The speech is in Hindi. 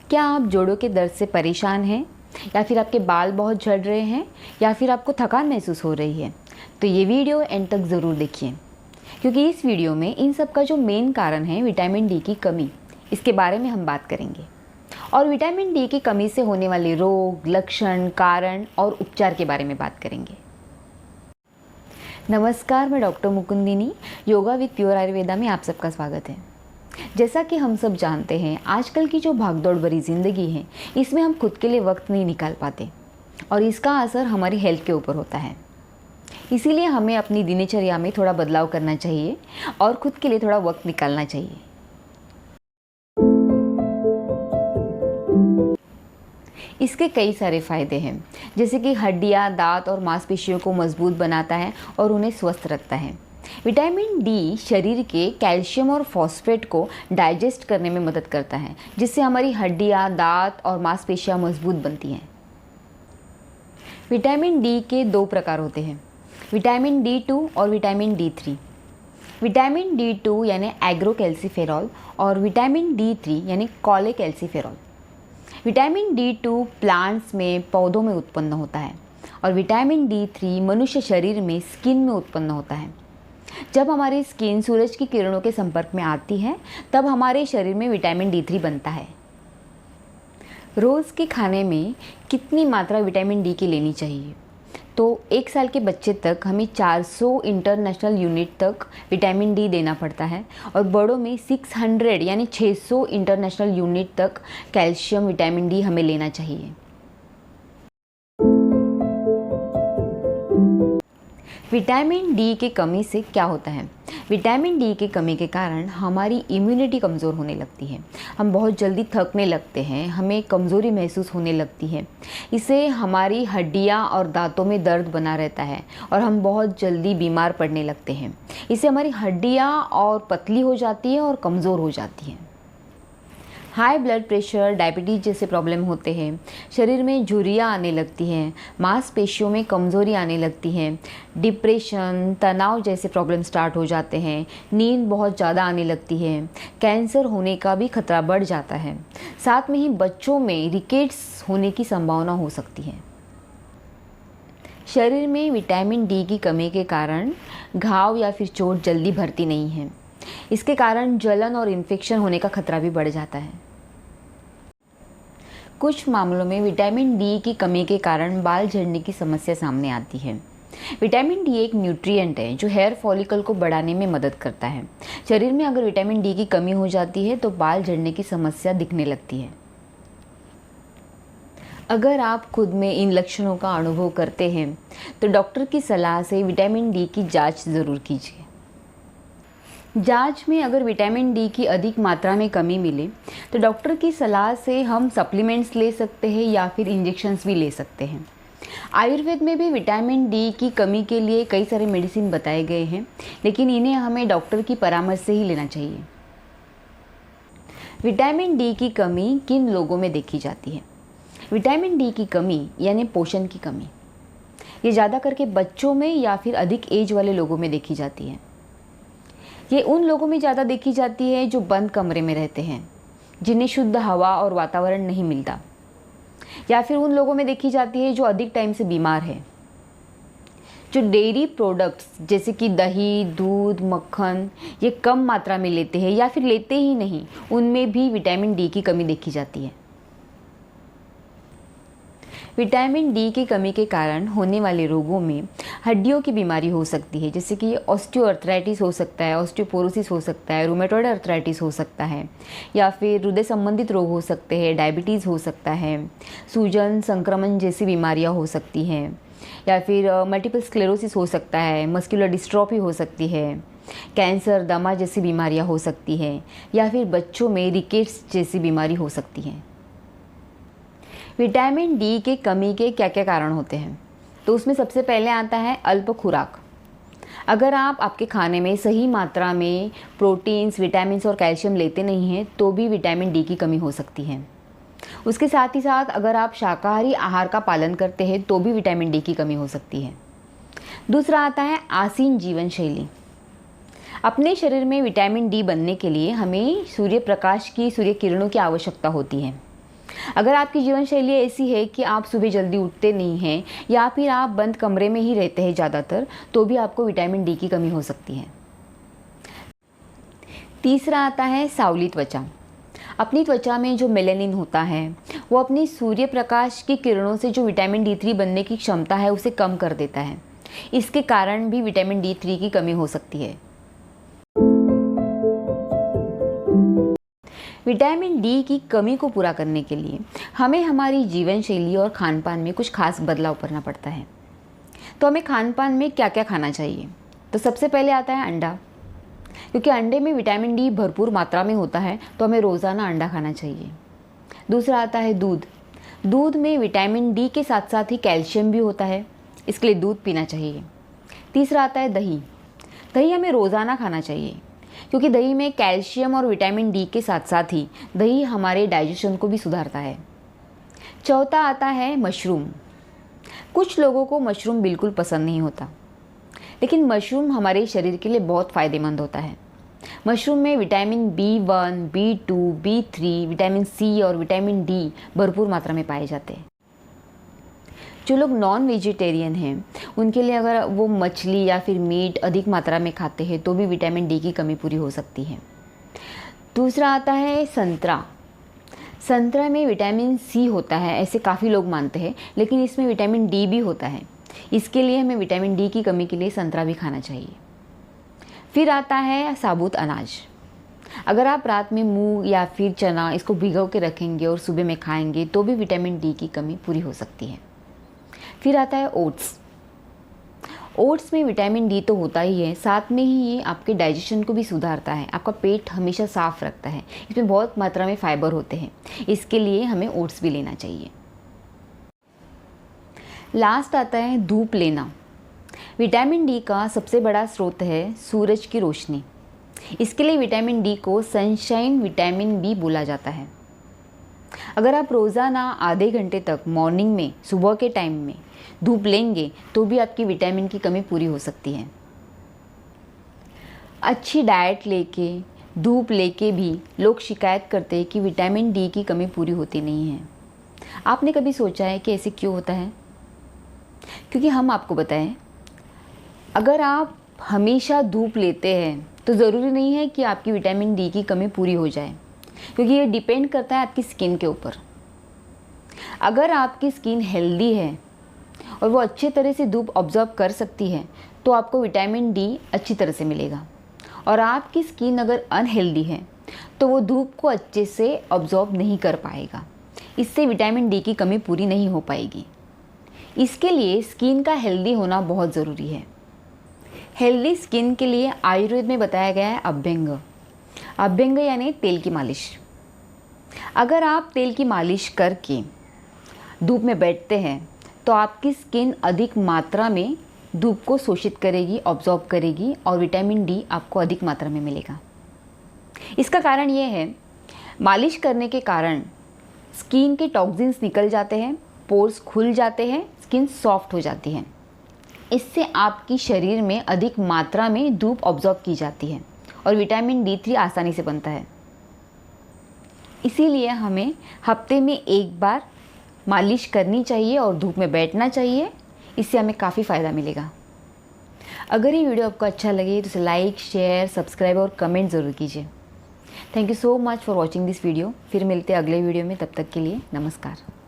क्या आप जोड़ों के दर्द से परेशान हैं, या फिर आपके बाल बहुत झड़ रहे हैं, या फिर आपको थकान महसूस हो रही है? तो ये वीडियो एंड तक ज़रूर देखिए, क्योंकि इस वीडियो में इन सब का जो मेन कारण है विटामिन डी की कमी, इसके बारे में हम बात करेंगे और विटामिन डी की कमी से होने वाले रोग, लक्षण, कारण और उपचार के बारे में बात करेंगे। नमस्कार, मैं doctor Mukundini, yoga with pure Ayurveda में आप सबका स्वागत है। जैसा कि हम सब जानते हैं, आजकल की जो भागदौड़ भरी ज़िंदगी है, इसमें हम खुद के लिए वक्त नहीं निकाल पाते और इसका असर हमारी हेल्थ के ऊपर होता है। इसीलिए हमें अपनी दिनचर्या में थोड़ा बदलाव करना चाहिए और खुद के लिए थोड़ा वक्त निकालना चाहिए। इसके कई सारे फ़ायदे हैं, जैसे कि हड्डियाँ, दांत और मांसपेशियों को मजबूत बनाता है और उन्हें स्वस्थ रखता है। विटामिन डी शरीर के कैल्शियम और फॉस्फेट को डाइजेस्ट करने में मदद करता है, जिससे हमारी हड्डियाँ, दांत और मांसपेशियाँ मजबूत बनती हैं। विटामिन डी के दो प्रकार होते हैं, विटामिन डी2 और विटामिन डी3। विटामिन डी2 यानी एग्रोकैल्सिफेरॉल और विटामिन डी3 यानी कॉलेकैल्सिफेरॉल। विटामिन डी2 प्लांट्स में, पौधों में उत्पन्न होता है और विटामिन डी3 मनुष्य शरीर में, स्किन में उत्पन्न होता है। जब हमारी स्किन सूरज की किरणों के संपर्क में आती है, तब हमारे शरीर में विटामिन डी3 बनता है। रोज़ के खाने में कितनी मात्रा विटामिन डी की लेनी चाहिए? तो 1 साल के बच्चे तक हमें 400 इंटरनेशनल यूनिट तक विटामिन डी देना पड़ता है और बड़ों में 600 यानी 600 इंटरनेशनल यूनिट तक कैल्शियम विटामिन डी हमें लेना चाहिए। विटामिन डी की कमी से क्या होता है? विटामिन डी की कमी के कारण हमारी इम्यूनिटी कमज़ोर होने लगती है, हम बहुत जल्दी थकने लगते हैं, हमें कमज़ोरी महसूस होने लगती है। इससे हमारी हड्डियां और दांतों में दर्द बना रहता है और हम बहुत जल्दी बीमार पड़ने लगते हैं। इससे हमारी हड्डियां और पतली हो जाती है और कमज़ोर हो जाती हैं। हाई ब्लड प्रेशर, डायबिटीज़ जैसे प्रॉब्लम होते हैं, शरीर में झुर्रियाँ आने लगती हैं, मांसपेशियों में कमज़ोरी आने लगती है, डिप्रेशन, तनाव जैसे प्रॉब्लम स्टार्ट हो जाते हैं, नींद बहुत ज़्यादा आने लगती है, कैंसर होने का भी खतरा बढ़ जाता है। साथ में ही बच्चों में रिकेट्स होने की संभावना हो सकती है। शरीर में विटामिन डी की कमी के कारण घाव या फिर चोट जल्दी भरती नहीं है। इसके कारण जलन और इन्फेक्शन होने का खतरा भी बढ़ जाता है। कुछ मामलों में विटामिन डी की कमी के कारण बाल झड़ने की समस्या सामने आती है। विटामिन डी एक न्यूट्रिएंट है जो हेयर फॉलिकल को बढ़ाने में मदद करता है। शरीर में अगर विटामिन डी की कमी हो जाती है तो बाल झड़ने की समस्या दिखने लगती है। अगर आप खुद में इन लक्षणों का अनुभव करते हैं तो डॉक्टर की सलाह से विटामिन डी की जांच ज़रूर कीजिए। जांच में अगर विटामिन डी की अधिक मात्रा में कमी मिले तो डॉक्टर की सलाह से हम सप्लीमेंट्स ले सकते हैं या फिर इंजेक्शन्स भी ले सकते हैं। आयुर्वेद में भी विटामिन डी की कमी के लिए कई सारे मेडिसिन बताए गए हैं, लेकिन इन्हें हमें डॉक्टर की परामर्श से ही लेना चाहिए। विटामिन डी की कमी किन लोगों में देखी जाती है? विटामिन डी की कमी यानी पोषण की कमी, ये ज़्यादा करके बच्चों में या फिर अधिक एज वाले लोगों में देखी जाती है। ये उन लोगों में ज़्यादा देखी जाती है जो बंद कमरे में रहते हैं, जिन्हें शुद्ध हवा और वातावरण नहीं मिलता, या फिर उन लोगों में देखी जाती है जो अधिक टाइम से बीमार है। जो डेयरी प्रोडक्ट्स जैसे कि दही, दूध, मक्खन ये कम मात्रा में लेते हैं या फिर लेते ही नहीं, उनमें भी विटामिन डी की कमी देखी जाती है। विटामिन डी की कमी के कारण होने वाले रोगों में हड्डियों की बीमारी हो सकती है, जैसे कि ऑस्टियोआर्थराइटिस हो सकता है, ऑस्टियोपोरोसिस हो सकता है, रूमेटॉइड आर्थराइटिस हो सकता है, या फिर हृदय संबंधित रोग हो सकते हैं, डायबिटीज़ हो सकता है, सूजन, संक्रमण जैसी बीमारियां हो सकती हैं, या फिर मल्टीपल स्क्लेरोसिस हो सकता है, मस्कुलर डिस्ट्रॉफी हो सकती है, कैंसर, दमा जैसी बीमारियां हो सकती हैं, या फिर बच्चों में रिकेट्स जैसी बीमारी हो सकती है। विटामिन डी के कमी के क्या क्या कारण होते हैं? तो उसमें सबसे पहले आता है अल्प खुराक। अगर आप आपके खाने में सही मात्रा में प्रोटीन्स, विटामिन्स और कैल्शियम लेते नहीं हैं तो भी विटामिन डी की कमी हो सकती है। उसके साथ ही साथ अगर आप शाकाहारी आहार का पालन करते हैं तो भी विटामिन डी की कमी हो सकती है। दूसरा आता है आसीन जीवन शैली। अपने शरीर में विटामिन डी बनने के लिए हमें सूर्य प्रकाश की, सूर्य किरणों की आवश्यकता होती है। अगर आपकी जीवन शैली ऐसी है कि आप सुबह जल्दी उठते नहीं हैं या फिर आप बंद कमरे में ही रहते हैं ज़्यादातर, तो भी आपको विटामिन डी की कमी हो सकती है। तीसरा आता है सांवली त्वचा। अपनी त्वचा में जो मेलानिन होता है वो अपनी सूर्य प्रकाश की किरणों से जो विटामिन D3 बनने की क्षमता है उसे कम कर देता है। इसके कारण भी विटामिन D3 की कमी हो सकती है। विटामिन डी की कमी को पूरा करने के लिए हमें हमारी जीवन शैली और खान पान में कुछ खास बदलाव करना पड़ता है। तो हमें खान पान में क्या क्या खाना चाहिए? तो सबसे पहले आता है अंडा। क्योंकि अंडे में विटामिन डी भरपूर मात्रा में होता है, तो हमें रोज़ाना अंडा खाना चाहिए। दूसरा आता है दूध। दूध में विटामिन डी के साथ साथ ही कैल्शियम भी होता है, इसके लिए दूध पीना चाहिए। तीसरा आता है दही। दही हमें रोज़ाना खाना चाहिए, क्योंकि दही में कैल्शियम और विटामिन डी के साथ साथ ही दही हमारे डाइजेशन को भी सुधारता है। चौथा आता है मशरूम। कुछ लोगों को मशरूम बिल्कुल पसंद नहीं होता, लेकिन मशरूम हमारे शरीर के लिए बहुत फ़ायदेमंद होता है। मशरूम में vitamin B1, B2, B3, vitamin C और विटामिन डी भरपूर मात्रा में पाए जाते हैं। जो लोग नॉन वेजिटेरियन हैं उनके लिए अगर वो मछली या फिर मीट अधिक मात्रा में खाते हैं तो भी विटामिन डी की कमी पूरी हो सकती है। दूसरा आता है संतरा। संतरा में विटामिन सी होता है, ऐसे काफ़ी लोग मानते हैं, लेकिन इसमें विटामिन डी भी होता है। इसके लिए हमें विटामिन डी की कमी के लिए संतरा भी खाना चाहिए। फिर आता है साबुत अनाज। अगर आप रात में मूंग या फिर चना इसको भिगो के रखेंगे और सुबह में खाएंगे तो भी विटामिन डी की कमी पूरी हो सकती है। फिर आता है ओट्स। ओट्स में विटामिन डी तो होता ही है, साथ में ही ये आपके डाइजेशन को भी सुधारता है, आपका पेट हमेशा साफ रखता है। इसमें बहुत मात्रा में फाइबर होते हैं, इसके लिए हमें ओट्स भी लेना चाहिए। लास्ट आता है धूप लेना। विटामिन डी का सबसे बड़ा स्रोत है सूरज की रोशनी। इसके लिए विटामिन डी को सनशाइन विटामिन बी बोला जाता है। अगर आप रोज़ाना आधे घंटे तक मॉर्निंग में, सुबह के टाइम में धूप लेंगे तो भी आपकी विटामिन की कमी पूरी हो सकती है। अच्छी डाइट लेके, धूप लेके भी लोग शिकायत करते हैं कि विटामिन डी की कमी पूरी होती नहीं है। आपने कभी सोचा है कि ऐसे क्यों होता है? क्योंकि हम आपको बताएं, अगर आप हमेशा धूप लेते हैं तो ज़रूरी नहीं है कि आपकी विटामिन डी की कमी पूरी हो जाए, क्योंकि ये डिपेंड करता है आपकी स्किन के ऊपर। अगर आपकी स्किन हेल्दी है और वो अच्छे तरह से धूप ऑब्जर्व कर सकती है तो आपको विटामिन डी अच्छी तरह से मिलेगा। और आपकी स्किन अगर अनहेल्दी है तो वो धूप को अच्छे से ऑब्जर्व नहीं कर पाएगा, इससे विटामिन डी की कमी पूरी नहीं हो पाएगी। इसके लिए स्किन का हेल्दी होना बहुत ज़रूरी है। हेल्दी स्किन के लिए आयुर्वेद में बताया गया है अभ्यंग। अभ्यंग यानी तेल की मालिश। अगर आप तेल की मालिश करके धूप में बैठते हैं तो आपकी स्किन अधिक मात्रा में धूप को शोषित करेगी, ऑब्जॉर्ब करेगी और विटामिन डी आपको अधिक मात्रा में मिलेगा। इसका कारण ये है, मालिश करने के कारण स्किन के टॉक्सिन्स निकल जाते हैं, पोर्स खुल जाते हैं, स्किन सॉफ्ट हो जाती है। इससे आपकी शरीर में अधिक मात्रा में धूप ऑब्जॉर्ब की जाती है और विटामिन D3 आसानी से बनता है। इसीलिए हमें हफ्ते में एक बार मालिश करनी चाहिए और धूप में बैठना चाहिए, इससे हमें काफ़ी फ़ायदा मिलेगा। अगर ये वीडियो आपको अच्छा लगे तो इसे लाइक, शेयर, सब्सक्राइब और कमेंट ज़रूर कीजिए। Thank you so much for watching this video. फिर मिलते हैं अगले वीडियो में, तब तक के लिए नमस्कार।